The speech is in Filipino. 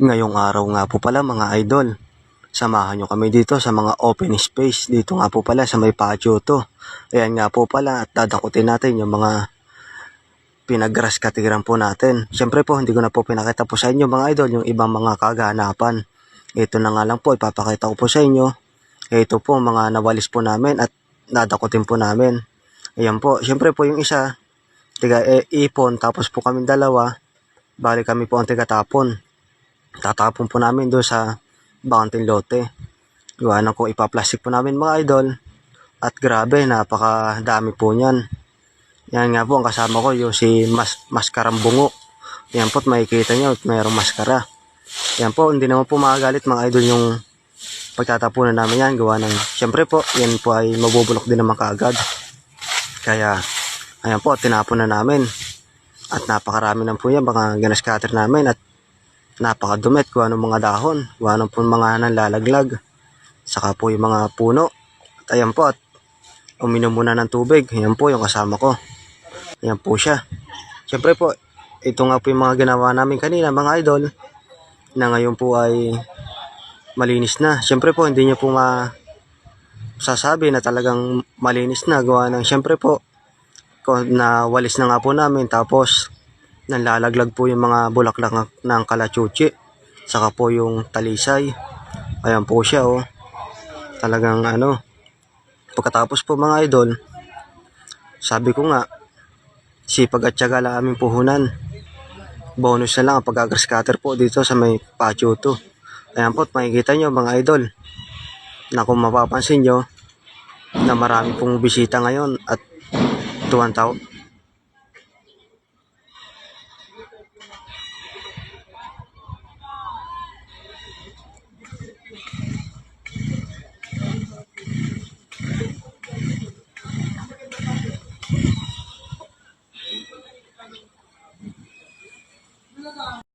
Ngayong araw nga po pala mga idol, samahan nyo kami dito sa mga open space. Dito nga po pala sa may patio to. Ayan nga po pala at dadakutin natin yung mga pinag-grass katiran po natin. Siyempre po hindi ko na po pinakita po sa inyo mga idol yung ibang mga kaganapan. Ito na nga lang po ipapakita ko po sa inyo. Ito po mga nawalis po namin at dadakutin po namin. Ayan po, siyempre po yung isa tiga ipon tapos po kami dalawa. Bali kami po ang tigatapon. Tatapon po namin doon sa bakanting lote. Iwanan ko ipaplastic po namin mga idol. At grabe, napakadami po niyan. Yan nga po, ang kasama ko yung si Maskarang Bungo. Yan po, makikita nyo, mayroong maskara. Yan po, hindi naman po makagalit mga idol yung pagtatapunan namin yan. Gawa ng, syempre po, yan po ay mabubulok din naman kaagad. Kaya, ayan po, tinapon na namin. At napakarami na po yan, mga ginascatter namin. At napakadumit kung anong mga dahon, kung anong po mga nanlalaglag, saka po yung mga puno. At ayan po, at uminom muna ng tubig. Ayan po yung kasama ko. Ayan po siya. Siyempre po, ito nga po yung mga ginawa namin kanina mga idol, na ngayon po ay malinis na. Siyempre po, hindi nyo po masasabi na talagang malinis na. Gawa ng siyempre po, na walis na nga po namin, tapos nanlalaglag po yung mga bulaklak ng kalachuchi, saka po yung talisay. Ayan po siya oh. Talagang ano, pagkatapos po mga idol, sabi ko nga, sipag at tiyaga lang aming puhunan. Bonus na lang ang pag-grass cutter po dito sa may patio to. Ayan po, makikita nyo mga idol, na kung mapapansin nyo, na marami pong bisita ngayon at